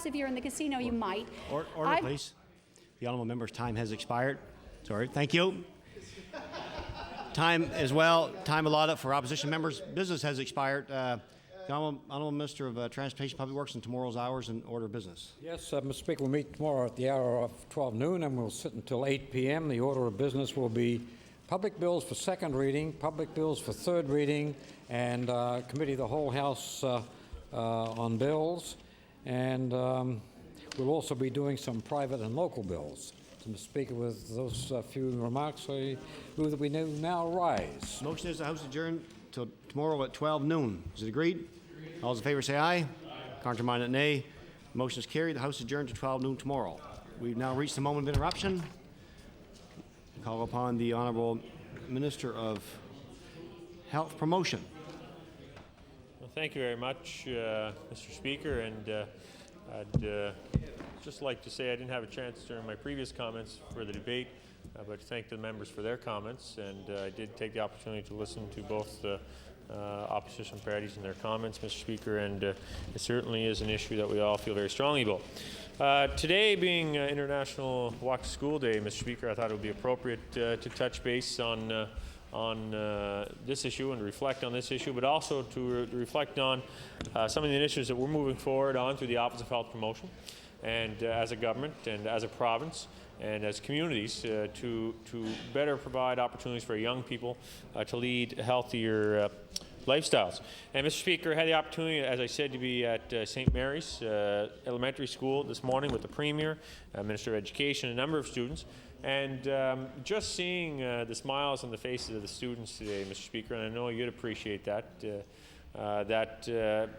perhaps if you're in the casino, you might. Order, please. The honourable member's time has expired. Sorry. Thank you. Time as well. Time allotted for opposition members' business has expired. The Honourable Minister of Transportation, Public Works, and tomorrow's hours and order of business. Yes, Mr. Speaker, we'll meet tomorrow at the hour of 12 noon and we'll sit until 8 p.m. The order of business will be public bills for second reading, public bills for third reading, and committee of the whole House on bills. And we'll also be doing some private and local bills. So, Mr. Speaker, with those few remarks, I move that we now rise. Motion is the House adjourned till tomorrow at 12 noon. Is it agreed? All those in favour say aye. Contrary-minded, nay. Motion is carried. The House adjourned to 12 noon tomorrow. We've now reached the moment of interruption. Call upon the Honourable Minister of Health Promotion. Well, thank you very much, Mr. Speaker, and I'd just like to say I didn't have a chance during my previous comments for the debate, but thank the members for their comments, and I did take the opportunity to listen to both the opposition parties and their comments, Mr. Speaker, and it certainly is an issue that we all feel very strongly about. Today being International Walk to School Day, Mr. Speaker, I thought it would be appropriate to touch base on this issue and reflect on this issue, but also to reflect on some of the initiatives that we're moving forward on through the Office of Health Promotion, and as a government and as a province and as communities to better provide opportunities for young people to lead healthier lifestyles. And Mr. Speaker, I had the opportunity, as I said, to be at St. Mary's Elementary School this morning with the Premier, Minister of Education, a number of students, and just seeing the smiles on the faces of the students today, Mr. Speaker, and I know you'd appreciate that,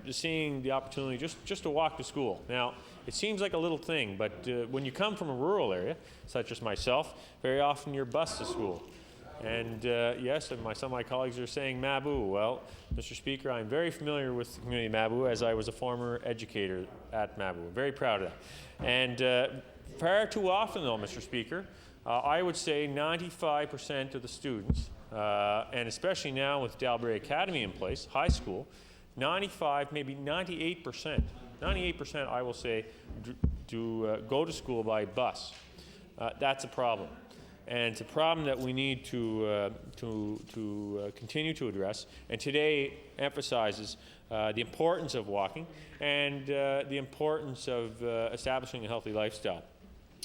just seeing the opportunity just to walk to school. Now, it seems like a little thing, but when you come from a rural area, such as myself, very often you're bused to school. And yes, some of my colleagues are saying Mabou. Well, Mr. Speaker, I'm very familiar with the community of Mabou, as I was a former educator at Mabou. Very proud of that. And far too often, though, Mr. Speaker, I would say 95% of the students, and especially now with Dalbury Academy in place, high school, 95, maybe 98%, I will say, do go to school by bus. That's a problem. And it's a problem that we need to continue to address. And today emphasizes the importance of walking and the importance of establishing a healthy lifestyle.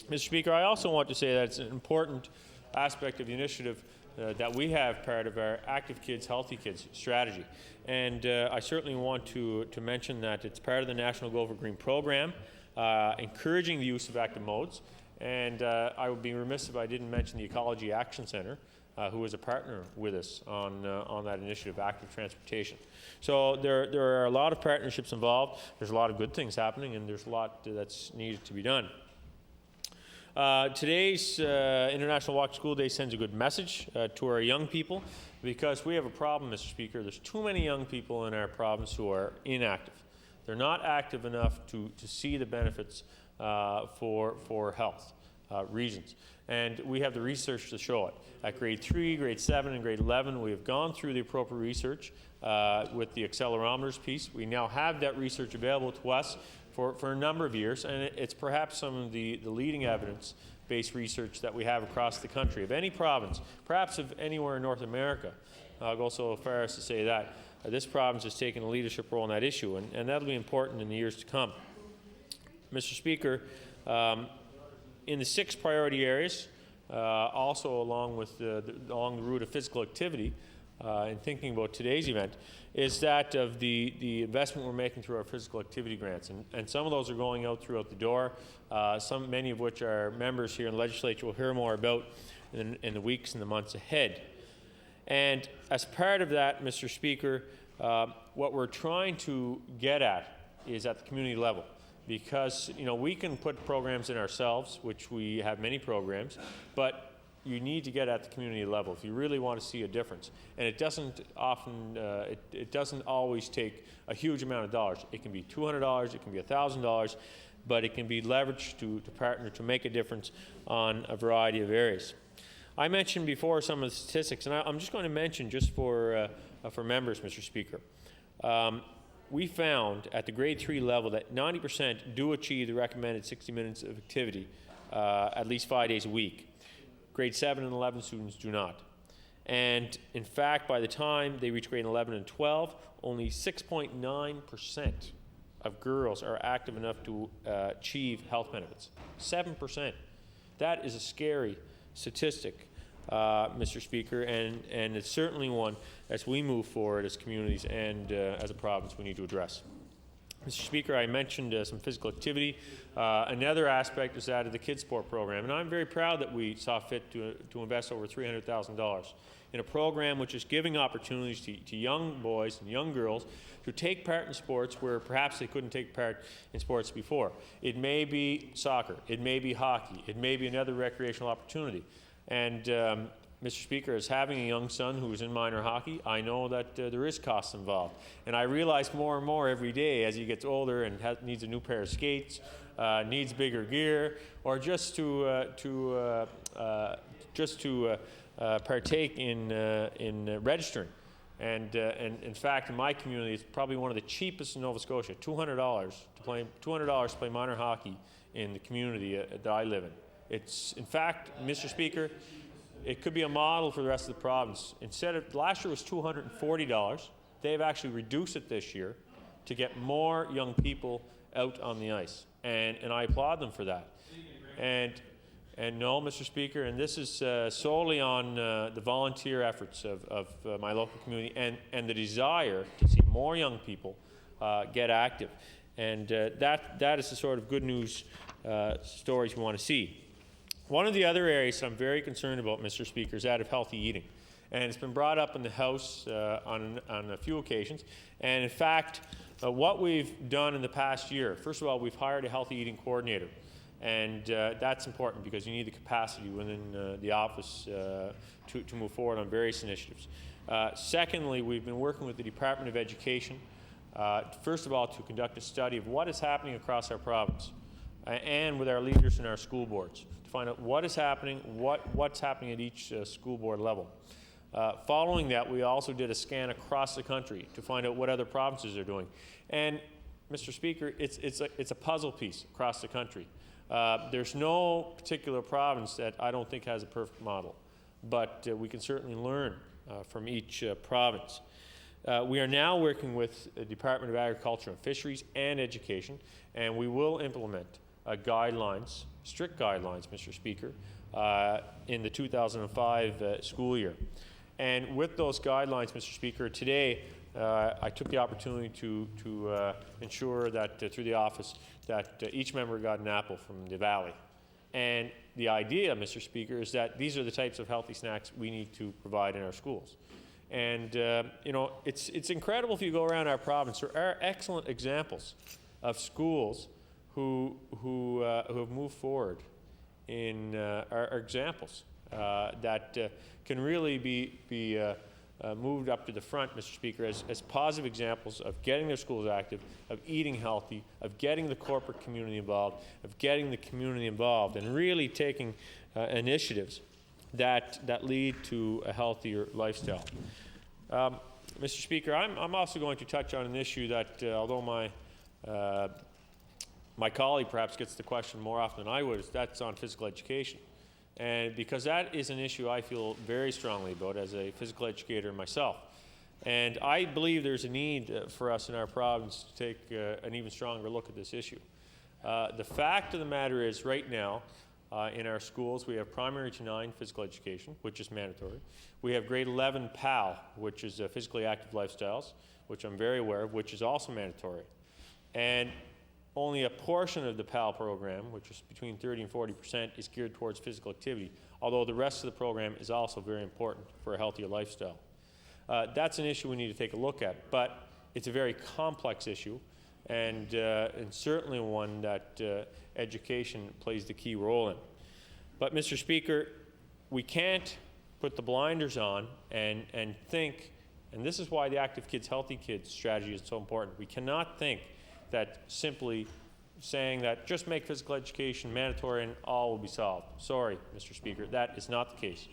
Mr. Speaker, I also want to say that it's an important aspect of the initiative that we have part of our Active Kids, Healthy Kids strategy. And I certainly want to mention that it's part of the National Go for Green program, encouraging the use of active modes. And I would be remiss if I didn't mention the Ecology Action Centre, who is a partner with us on that initiative, Active Transportation. So there are a lot of partnerships involved. There's a lot of good things happening, and there's a lot that's needed to be done. Today's International Walk to School Day sends a good message to our young people, because we have a problem, Mr. Speaker. There's too many young people in our province who are inactive. They're not active enough to see the benefits for health reasons. And we have the research to show it. At grade 3, grade 7, and grade 11, we have gone through the appropriate research with the accelerometers piece. We now have that research available to us for a number of years, and it's perhaps some of the leading evidence-based research that we have across the country, of any province, perhaps of anywhere in North America. I'll go so far as to say that this province has taken a leadership role in that issue, and that'll be important in the years to come. Mr. Speaker, in the 6 priority areas, also along the route of physical activity, in thinking about today's event, is that of the investment we're making through our physical activity grants. And some of those are going out throughout the door, many of which our members here in the legislature will hear more about in the weeks and the months ahead. And as part of that, Mr. Speaker, what we're trying to get at is at the community level. Because, we can put programs in ourselves, which we have many programs, but you need to get at the community level if you really want to see a difference. And it doesn't often, it doesn't always take a huge amount of dollars. It can be $200, it can be $1,000, but it can be leveraged to partner to make a difference on a variety of areas. I mentioned before some of the statistics, and I'm just going to mention just for members, Mr. Speaker. we found at the grade 3 level that 90% do achieve the recommended 60 minutes of activity at least 5 days a week. Grade 7 and 11 students do not. And in fact, by the time they reach grade 11 and 12, only 6.9% of girls are active enough to achieve health benefits. 7%. That is a scary statistic, Mr. Speaker, and it's certainly one as we move forward as communities and as a province we need to address. Mr. Speaker, I mentioned some physical activity. Another aspect is that of the kids sport program, and I'm very proud that we saw fit to invest over $300,000 in a program which is giving opportunities to young boys and young girls to take part in sports where perhaps they couldn't take part in sports before. It may be soccer, it may be hockey, it may be another recreational opportunity. And Mr. Speaker, as having a young son who is in minor hockey, I know that there is costs involved. And I realize more and more every day as he gets older and needs a new pair of skates, needs bigger gear, or just to partake in registering. And in fact, in my community, it's probably one of the cheapest in Nova Scotia. $200 to play minor hockey in the community that I live in. It's, in fact, Mr. Speaker, it could be a model for the rest of the province. Instead of, last year was $240, they've actually reduced it this year to get more young people out on the ice. And I applaud them for that. And no, Mr. Speaker, and this is solely on the volunteer efforts of my local community and the desire to see more young people get active. And that is the sort of good news stories we want to see. One of the other areas that I'm very concerned about, Mr. Speaker, is that of healthy eating. And it's been brought up in the House on a few occasions. And in fact, what we've done in the past year, first of all, we've hired a healthy eating coordinator. And that's important because you need the capacity within the office to move forward on various initiatives. Secondly, we've been working with the Department of Education, first of all, to conduct a study of what is happening across our province and with our leaders in our school boards to find out what is happening, what's happening at each school board level. Following that, we also did a scan across the country to find out what other provinces are doing. And, Mr. Speaker, it's a puzzle piece across the country. There's no particular province that I don't think has a perfect model, but we can certainly learn from each province. We are now working with the Department of Agriculture and Fisheries and Education, and we will implement guidelines, strict guidelines, Mr. Speaker, in the 2005 school year. And with those guidelines, Mr. Speaker, today I took the opportunity to ensure that through the office that each member got an apple from the Valley. And the idea, Mr. Speaker, is that these are the types of healthy snacks we need to provide in our schools. And you know, it's incredible if you go around our province. There are excellent examples of schools who have moved forward in our examples that can really be moved up to the front, Mr. Speaker, as positive examples of getting their schools active, of eating healthy, of getting the corporate community involved, of getting the community involved, and really taking initiatives that lead to a healthier lifestyle. Mr. Speaker, I'm also going to touch on an issue that, although my colleague perhaps gets the question more often than I would, that's on physical education. And because that is an issue I feel very strongly about as a physical educator myself. And I believe there's a need for us in our province to take an even stronger look at this issue. The fact of the matter is, right now, in our schools, we have primary to 9 physical education, which is mandatory. We have grade 11 PAL, which is physically active lifestyles, which I'm very aware of, which is also mandatory. And only a portion of the PAL program, which is between 30 and 40%, is geared towards physical activity, although the rest of the program is also very important for a healthier lifestyle. That's an issue we need to take a look at, but it's a very complex issue, and certainly one that education plays the key role in. But, Mr. Speaker, we can't put the blinders on and think, and this is why the Active Kids, Healthy Kids strategy is so important. We cannot think that simply saying that just make physical education mandatory and all will be solved. Sorry, Mr. Speaker, that is not the case.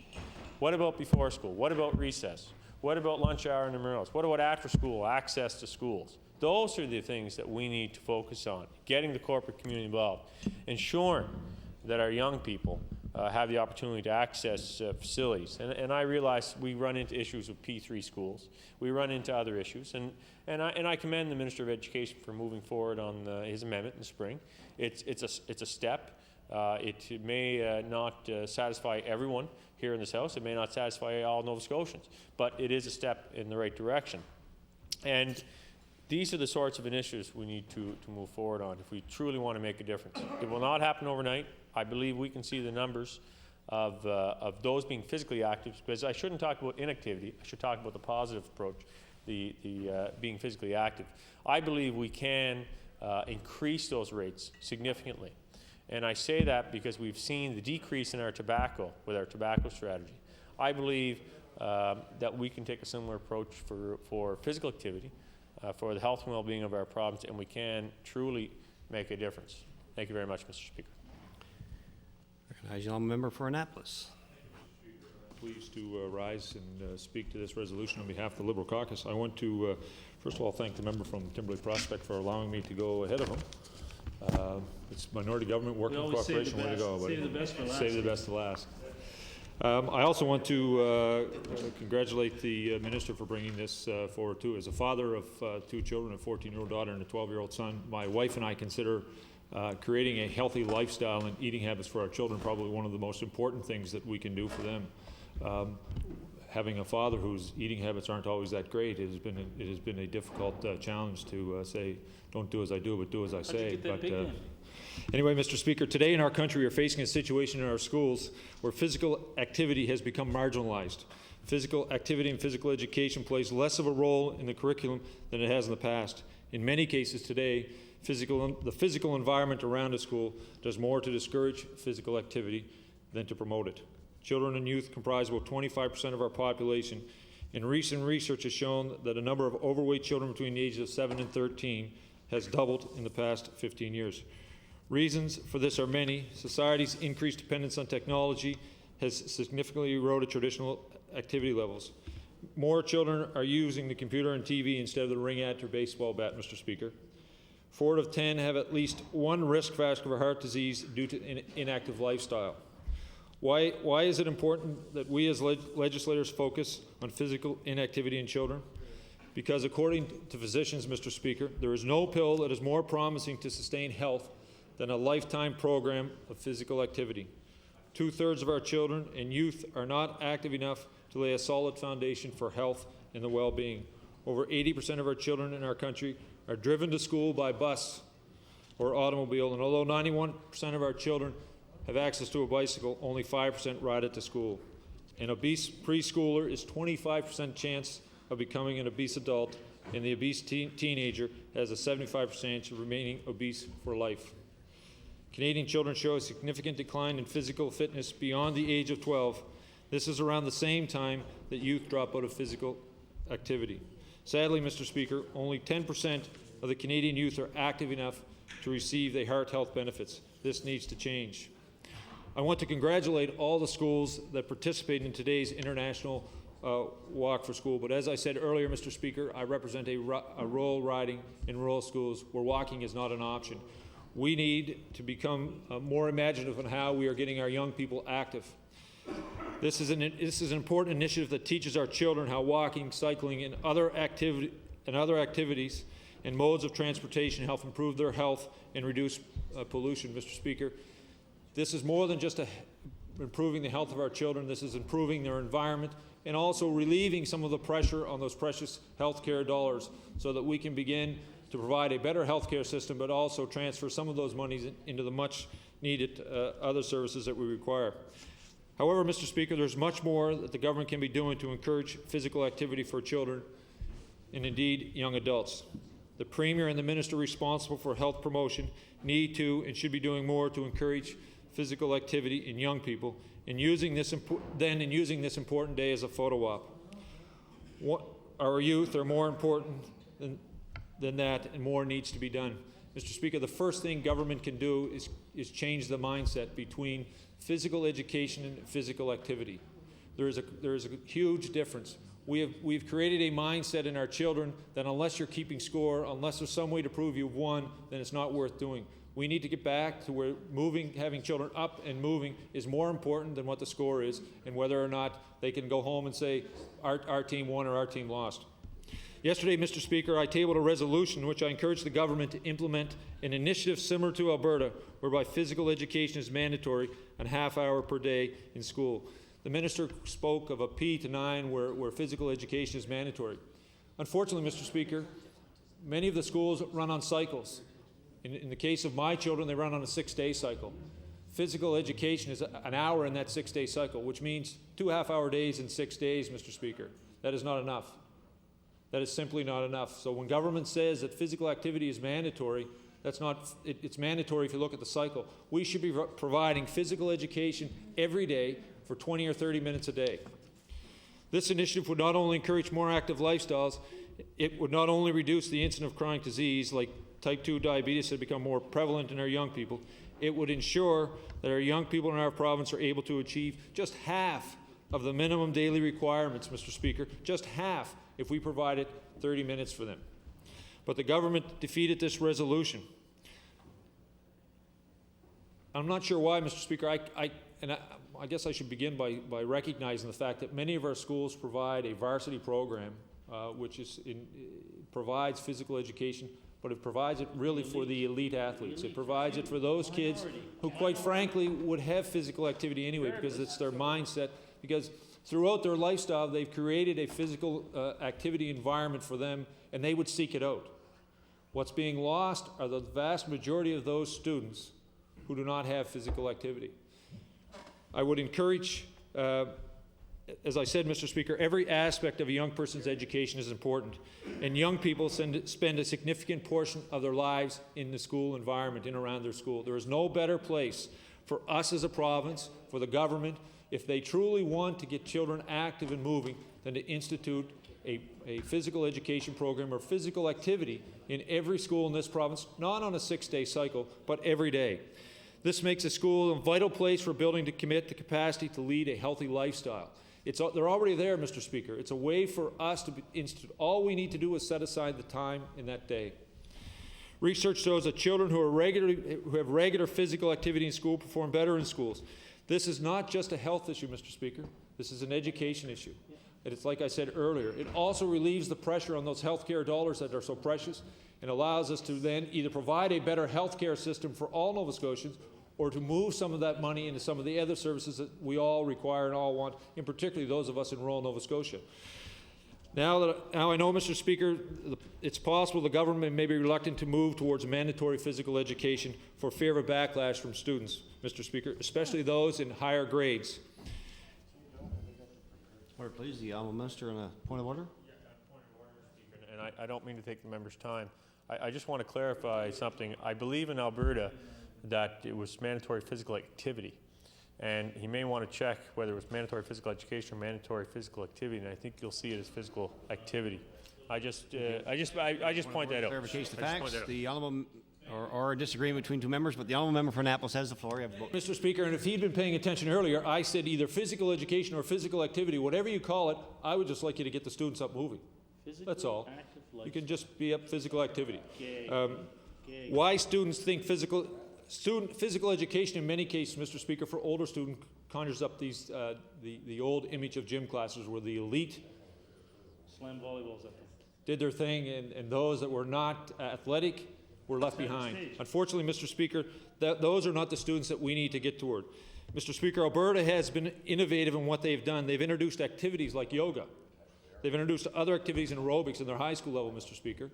What about before school? What about recess? What about lunch hour intramurals? What about after-school access to schools? Those are the things that we need to focus on, getting the corporate community involved, ensuring that our young people have the opportunity to access facilities. And I realize we run into issues with P3 schools. We run into other issues. And I commend the Minister of Education for moving forward on his amendment in the spring. It's a step. It may not satisfy everyone here in this House. It may not satisfy all Nova Scotians. But it is a step in the right direction. And these are the sorts of initiatives we need to move forward on if we truly want to make a difference. It will not happen overnight. I believe we can see the numbers of those being physically active, because I shouldn't talk about inactivity. I should talk about the positive approach, the being physically active. I believe we can increase those rates significantly. And I say that because we've seen the decrease in our tobacco with our tobacco strategy. I believe that we can take a similar approach for physical activity, for the health and well-being of our province, and we can truly make a difference. Thank you very much, Mr. Speaker. Recognize the member for Annapolis. Pleased to rise and speak to this resolution on behalf of the Liberal Caucus. I want to, first of all, thank the member from Timberlake Prospect for allowing me to go ahead of him. It's minority government working cooperation. Way to go. Save the best for last. Save the best to last. I also want to congratulate the minister for bringing this forward too. As a father of 2 children, a 14-year-old daughter and a 12-year-old son, my wife and I consider creating a healthy lifestyle and eating habits for our children probably one of the most important things that we can do for them. Having a father whose eating habits aren't always that great, it has been a difficult challenge to say, don't do as I do, but do as I say. Anyway, Mr. Speaker, today in our country we are facing a situation in our schools where physical activity has become marginalized. Physical activity and physical education plays less of a role in the curriculum than it has in the past. In many cases today, the physical environment around a school does more to discourage physical activity than to promote it. Children and youth comprise about 25% of our population, and recent research has shown that the number of overweight children between the ages of 7 and 13 has doubled in the past 15 years. Reasons for this are many. Society's increased dependence on technology has significantly eroded traditional activity levels. More children are using the computer and TV instead of the ring at or baseball bat, Mr. Speaker. 4 out of 10 have at least one risk factor for heart disease due to an inactive lifestyle. Why is it important that we as legislators focus on physical inactivity in children? Because according to physicians, Mr. Speaker, there is no pill that is more promising to sustain health than a lifetime program of physical activity. 2/3 of our children and youth are not active enough to lay a solid foundation for health and the well-being. Over 80% of our children in our country are driven to school by bus or automobile, and although 91% of our children have access to a bicycle, only 5% ride it to school. An obese preschooler is 25% chance of becoming an obese adult, and the obese teenager has a 75% chance of remaining obese for life. Canadian children show a significant decline in physical fitness beyond the age of 12. This is around the same time that youth drop out of physical activity. Sadly, Mr. Speaker, only 10% of the Canadian youth are active enough to receive the heart health benefits. This needs to change. I want to congratulate all the schools that participate in today's International Walk for School, but as I said earlier, Mr. Speaker, I represent a rural riding in rural schools where walking is not an option. We need to become more imaginative on how we are getting our young people active. This is an important initiative that teaches our children how walking, cycling, and other activities and modes of transportation help improve their health and reduce pollution, Mr. Speaker. This is more than just improving the health of our children. This is improving their environment and also relieving some of the pressure on those precious health care dollars so that we can begin to provide a better health care system, but also transfer some of those monies into the much-needed other services that we require. However, Mr. Speaker, there's much more that the government can be doing to encourage physical activity for children and indeed young adults. The Premier and the Minister responsible for health promotion need to and should be doing more to encourage physical activity in young people and using this important day as a photo op. Our youth are more important than that, and more needs to be done. Mr. Speaker, the first thing government can do is change the mindset between physical education and physical activity. There is a huge difference. We've created a mindset in our children that unless you're keeping score, unless there's some way to prove you've won, then it's not worth doing. We need to get back to where having children up and moving is more important than what the score is and whether or not they can go home and say, our team won or our team lost. Yesterday, Mr. Speaker, I tabled a resolution in which I encouraged the government to implement an initiative similar to Alberta, whereby physical education is mandatory and half hour per day in school. The minister spoke of a P to 9 where physical education is mandatory. Unfortunately, Mr. Speaker, many of the schools run on cycles. In the case of my children, they run on a 6-day cycle. Physical education is an hour in that 6-day cycle, which means 2 half-hour days in 6 days, Mr. Speaker. That is not enough. That is simply not enough. So when government says that physical activity is mandatory, that's not, it's mandatory if you look at the cycle. We should be providing physical education every day for 20 or 30 minutes a day. This initiative would not only encourage more active lifestyles, it would not only reduce the incidence of chronic disease like type 2 diabetes that become more prevalent in our young people, it would ensure that our young people in our province are able to achieve just half of the minimum daily requirements, Mr. Speaker, just half if we provided 30 minutes for them. But the government defeated this resolution. I'm not sure why, Mr. Speaker. I guess I should begin by recognizing the fact that many of our schools provide a varsity program which provides physical education, but it provides it really for the elite athletes. It provides it for those kids who, quite frankly, would have physical activity anyway because it's their mindset, because throughout their lifestyle, they've created a physical activity environment for them, and they would seek it out. What's being lost are the vast majority of those students who do not have physical activity. I would encourage, as I said, Mr. Speaker, every aspect of a young person's education is important, and young people spend a significant portion of their lives in the school environment, in around their school. There is no better place for us as a province, for the government, if they truly want to get children active and moving, than to institute a physical education program or physical activity in every school in this province, not on a 6-day cycle, but every day. This makes a school a vital place for building to commit the capacity to lead a healthy lifestyle. They're already there, Mr. Speaker. It's a way for us to institute. All we need to do is set aside the time in that day. Research shows that children who have regular physical activity in school perform better in schools. This is not just a health issue, Mr. Speaker. This is an education issue. And it's like I said earlier, it also relieves the pressure on those health care dollars that are so precious and allows us to then either provide a better health care system for all Nova Scotians or to move some of that money into some of the other services that we all require and all want, and particularly those of us in rural Nova Scotia. Now I know, Mr. Speaker, it's possible the government may be reluctant to move towards mandatory physical education for fear of a backlash from students, Mr. Speaker, especially those in higher grades. Order, please. The Honourable Minister on a point of order. Yeah, point of order, Speaker, and I don't mean to take the member's time. I just want to clarify something. I believe in Alberta that it was mandatory physical activity. And he may want to check whether it was mandatory physical education or mandatory physical activity, and I think you'll see it as physical activity. I just point that out. Clarification of facts. The Honourable, or a disagreement between two members, but the Honourable Member for Annapolis has the floor. Mr. Speaker, and if he'd been paying attention earlier, I said either physical education or physical activity, whatever you call it, I would just like you to get the students up moving. That's all. You can just be up physical activity. Why students think physical education in many cases, Mr. Speaker, for older students conjures up these the old image of gym classes where the elite slam volleyballs up there. Did their thing, and those that were not athletic were left behind. Unfortunately, Mr. Speaker, those are not the students that we need to get toward. Mr. Speaker, Alberta has been innovative in what they've done. They've introduced activities like yoga. They've introduced other activities in aerobics in their high school level, Mr. Speaker.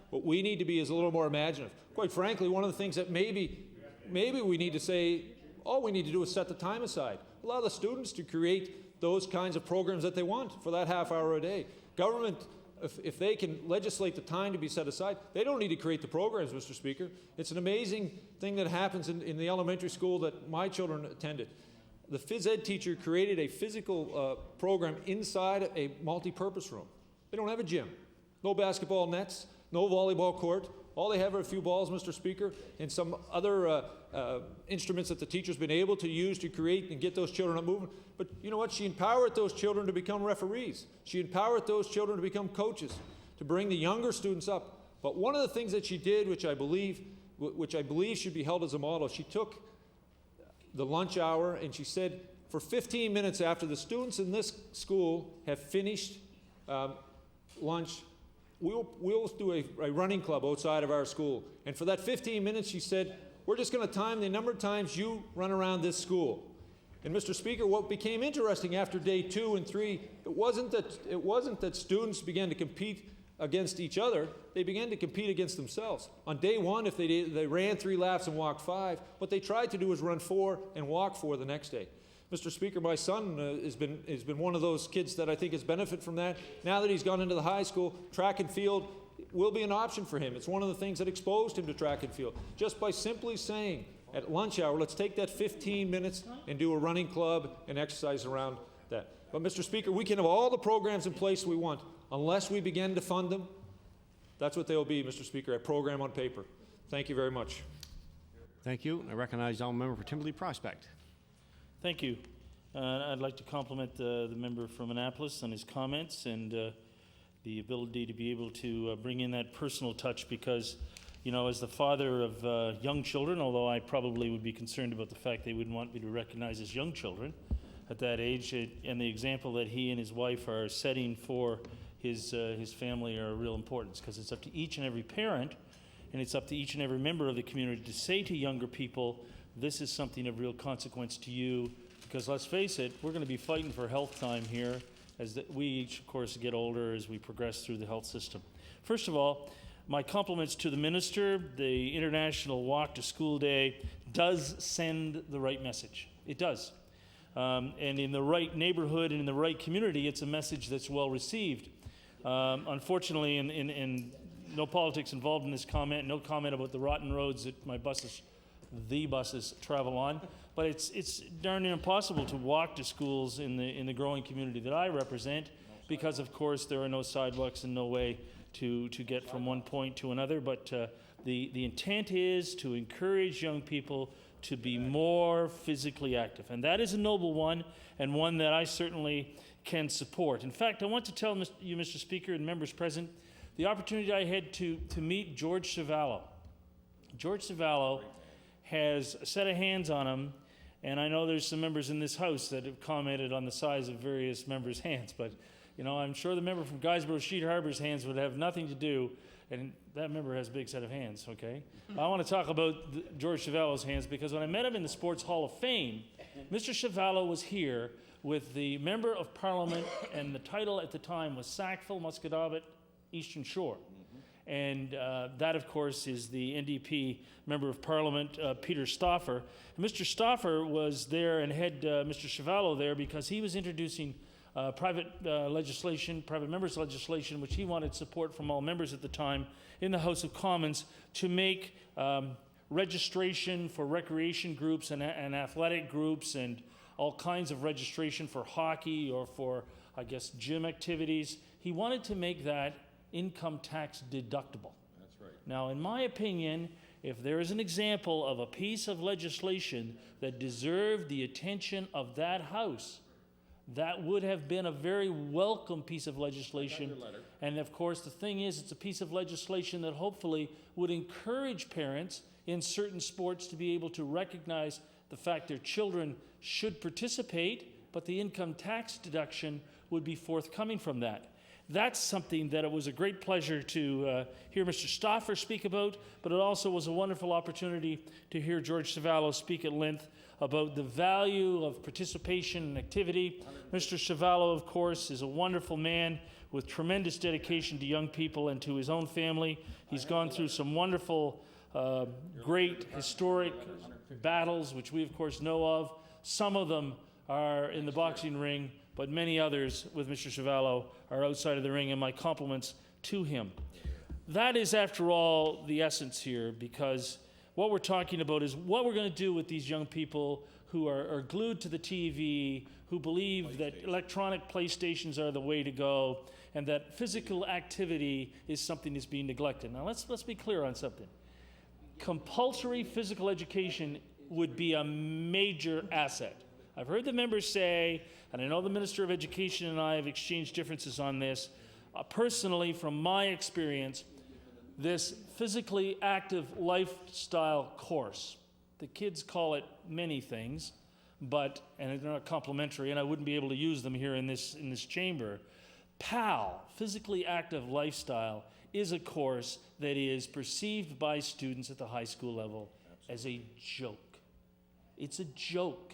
What we need to be is a little more imaginative. Quite frankly, one of the things that maybe we need to say, all we need to do is set the time aside. Allow the students to create those kinds of programs that they want for that half hour a day. Government, if they can legislate the time to be set aside, they don't need to create the programs, Mr. Speaker. It's an amazing thing that happens in the elementary school that my children attended. The phys ed teacher created a physical program inside a multi-purpose room. They don't have a gym. No basketball nets, no volleyball court. All they have are a few balls, Mr. Speaker, and some other instruments that the teacher's been able to use to create and get those children up moving. But you know what? She empowered those children to become referees. She empowered those children to become coaches, to bring the younger students up. But one of the things that she did, which I believe should be held as a model, she took the lunch hour and she said, for 15 minutes after the students in this school have finished lunch, we'll do a running club outside of our school. And for that 15 minutes, she said, we're just going to time the number of times you run around this school. And Mr. Speaker, what became interesting after day 2 and 3, it wasn't that students began to compete against each other. They began to compete against themselves. On day 1, if they ran 3 laps and walked 5, what they tried to do was run 4 and walk 4 the next day. Mr. Speaker, my son has been one of those kids that I think has benefited from that. Now that he's gone into the high school, track and field will be an option for him. It's one of the things that exposed him to track and field. Just by simply saying at lunch hour, let's take that 15 minutes and do a running club and exercise around that. But Mr. Speaker, we can have all the programs in place we want. Unless we begin to fund them, that's what they will be, Mr. Speaker, a program on paper. Thank you very much. Thank you. I recognize the member for Timberley Prospect. Thank you. I'd like to compliment the member from Annapolis on his comments and the ability to be able to bring in that personal touch because, you know, as the father of young children, although I probably would be concerned about the fact they wouldn't want me to recognize as young children at that age, and the example that he and his wife are setting for his family are of real importance because it's up to each and every parent and it's up to each and every member of the community to say to younger people, this is something of real consequence to you, because let's face it, we're going to be fighting for health time here as we each, of course, get older as we progress through the health system. First of all, my compliments to the minister. The International Walk to School Day does send the right message. It does. And in the right neighborhood and in the right community, it's a message that's well received. Unfortunately, in no politics involved in this comment, no comment about the rotten roads that the buses travel on, but it's darn near impossible to walk to schools in the growing community that I represent because, of course, there are no sidewalks and no way to get from one point to another. But the intent is to encourage young people to be more physically active, and that is a noble one and one that I certainly can support. In fact, I want to tell you, Mr. Speaker, and members present, the opportunity I had to meet George Savallo. George Savallo has a set of hands on him, and I know there's some members in this House that have commented on the size of various members' hands, but you know, I'm sure the member from Guysborough Sheet Harbour's hands would have nothing to do, and that member has a big set of hands, okay? I want to talk about George Savallo's hands because when I met him in the Sports Hall of Fame, Mr. Savallo was here with the Member of Parliament, and the title at the time was Sackville, Musquodoboit, Eastern Shore. And that, of course, is the NDP Member of Parliament, Peter Stauffer. And Mr. Stauffer was there and had Mr. Savallo there because he was introducing private members' legislation, which he wanted support from all members at the time in the House of Commons to make registration for recreation groups and athletic groups and all kinds of registration for hockey or for, I guess, gym activities. He wanted to make that income tax deductible. That's right. Now, in my opinion, if there is an example of a piece of legislation that deserved the attention of that House, that would have been a very welcome piece of legislation. And of course, the thing is, it's a piece of legislation that hopefully would encourage parents in certain sports to be able to recognize the fact their children should participate, but the income tax deduction would be forthcoming from that. That's something that it was a great pleasure to hear Mr. Stauffer speak about, but it also was a wonderful opportunity to hear George Savallo speak at length about the value of participation and activity. Mr. Savallo, of course, is a wonderful man with tremendous dedication to young people and to his own family. He's gone through some wonderful, great historic battles, which we, of course, know of. Some of them are in the boxing ring, but many others with Mr. Savallo are outside of the ring, and my compliments to him. That is, after all, the essence here, because What we're talking about is what we're going to do with these young people who are glued to the TV, who believe that electronic PlayStations are the way to go, and that physical activity is something that's being neglected. Now, let's be clear on something. Compulsory physical education would be a major asset. I've heard the members say, and I know the Minister of Education and I have exchanged differences on this, personally, from my experience, this physically active lifestyle course, the kids call it many things, but, and they're not complimentary, and I wouldn't be able to use them here in this chamber. PAL, physically active lifestyle, is a course that is perceived by students at the high school level as a joke. It's a joke.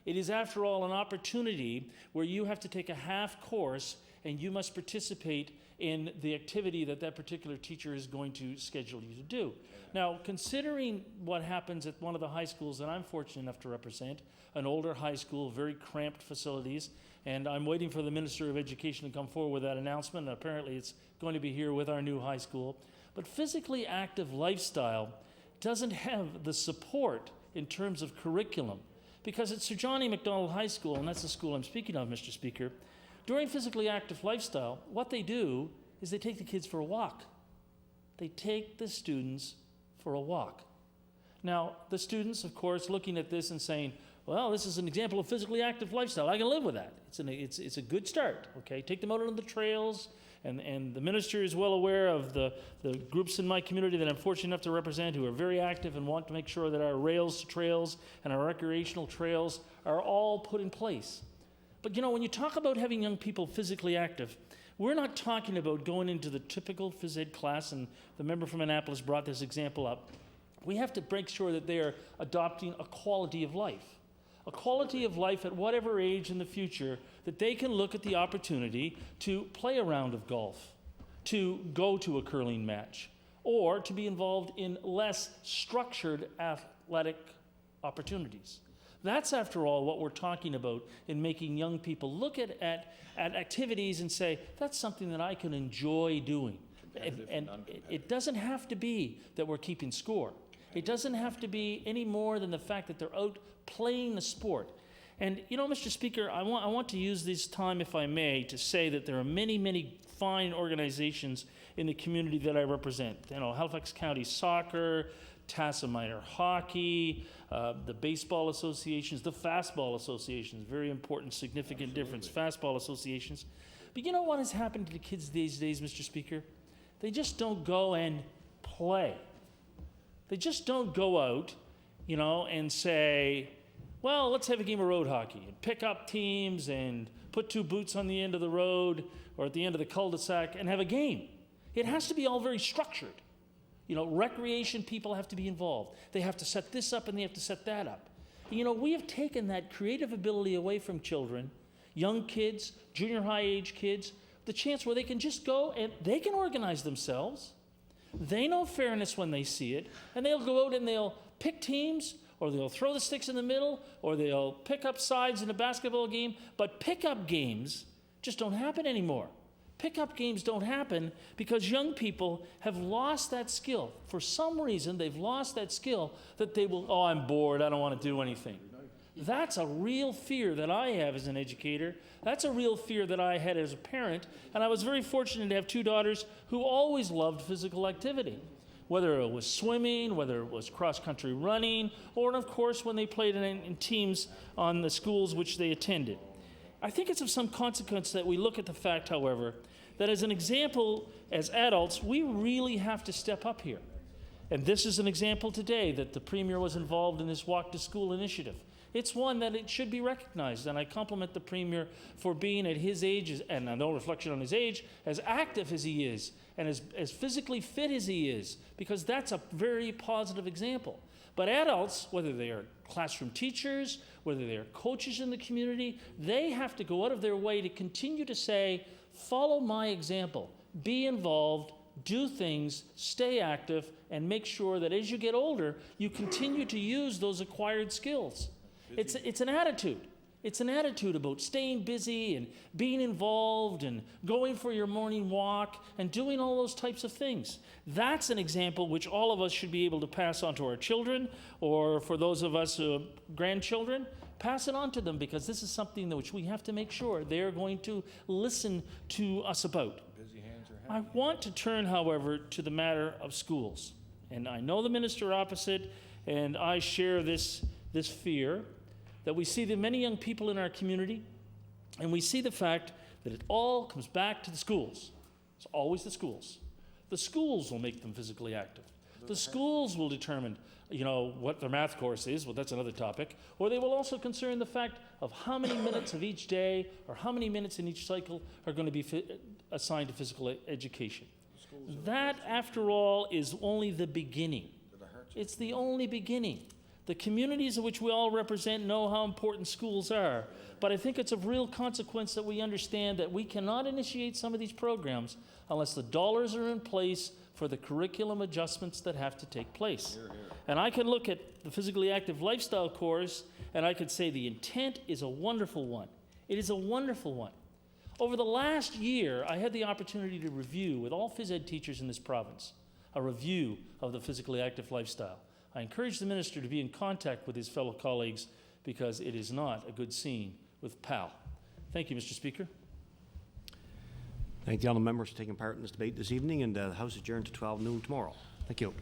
It is, after all, an opportunity where you have to take a half course and you must participate in the activity that that particular teacher is going to schedule you to do. Now, considering what happens at one of the high schools that I'm fortunate enough to represent, an older high school, very cramped facilities, and I'm waiting for the Minister of Education to come forward with that announcement, and apparently it's going to be here with our new high school. But physically active lifestyle doesn't have the support in terms of curriculum, because at Sir John A. Macdonald High School, and that's the school I'm speaking of, Mr. Speaker, during physically active lifestyle, what they do is they take the kids for a walk. They take the students for a walk. Now, the students, of course, looking at this and saying, well, this is an example of physically active lifestyle. I can live with that. It's a good start, okay? Take them out on the trails, and the minister is well aware of the groups in my community that I'm fortunate enough to represent who are very active and want to make sure that our rails to trails and our recreational trails are all put in place. But you know, when you talk about having young people physically active, we're not talking about going into the typical phys ed class, and the member from Annapolis brought this example up. We have to make sure that they are adopting a quality of life. A quality of life at whatever age in the future that they can look at the opportunity to play a round of golf, to go to a curling match, or to be involved in less structured athletic opportunities. That's, after all, what we're talking about in making young people look at activities and say, that's something that I can enjoy doing. And it doesn't have to be that we're keeping score. It doesn't have to be any more than the fact that they're out playing the sport. And, you know, Mr. Speaker, I want to use this time, if I may, to say that there are many, many fine organizations in the community that I represent. You know, Halifax County Soccer, Tassa Minor Hockey, the baseball associations, the fastball associations, very important, significant difference, fastball associations. But you know what has happened to the kids these days, Mr. Speaker? They just don't go and play. They just don't go out, you know, and say, well, let's have a game of road hockey and pick up teams and put two boots on the end of the road or at the end of the cul-de-sac and have a game. It has to be all very structured. You know, recreation people have to be involved. They have to set this up and they have to set that up. And, you know, we have taken that creative ability away from children, young kids, junior high age kids, the chance where they can just go and they can organize themselves. They know fairness when they see it, and they'll go out and they'll pick teams, or they'll throw the sticks in the middle, or they'll pick up sides in a basketball game. But pickup games just don't happen anymore. Pickup games don't happen because young people have lost that skill. For some reason, they've lost that skill that they will, oh, I'm bored, I don't want to do anything. That's a real fear that I have as an educator. That's a real fear that I had as a parent. And I was very fortunate to have two daughters who always loved physical activity, whether it was swimming, whether it was cross-country running, or, of course, when they played in teams on the schools which they attended. I think it's of some consequence that we look at the fact, however, that as an example, as adults, we really have to step up here. And this is an example today that the Premier was involved in this Walk to School initiative. It's one that it should be recognized, and I compliment the Premier for being at his age, and no reflection on his age, as active as he is, and as physically fit as he is, because that's a very positive example. But adults, whether they are classroom teachers, whether they are coaches in the community, they have to go out of their way to continue to say, follow my example, be involved, do things, stay active, and make sure that as you get older, you continue to use those acquired skills. It's an attitude. It's an attitude about staying busy and being involved and going for your morning walk and doing all those types of things. That's an example which all of us should be able to pass on to our children, or for those of us grandchildren, pass it on to them, because this is something that which we have to make sure they're going to listen to us about. I want to turn, however, to the matter of schools. And I know the minister opposite, and I share this fear that we see the many young people in our community, and we see the fact that it all comes back to the schools. It's always the schools. The schools will make them physically active. The schools will determine, what their math course is. Well, that's another topic. Or they will also concern the fact of how many minutes of each day or how many minutes in each cycle are going to be assigned to physical education. That, after all, is only the beginning. It's the only beginning. The communities in which we all represent know how important schools are, but I think it's of real consequence that we understand that we cannot initiate some of these programs unless the dollars are in place for the curriculum adjustments that have to take place. And I can look at the physically active lifestyle course, and I could say the intent is a wonderful one. It is a wonderful one. Over the last year, I had the opportunity to review with all phys ed teachers in this province a review of the physically active lifestyle. I encourage the minister to be in contact with his fellow colleagues, because it is not a good scene with PAL. Thank you, Mr. Speaker. Thank the honourable members for taking part in this debate this evening, and the House adjourned to 12 noon tomorrow. Thank you.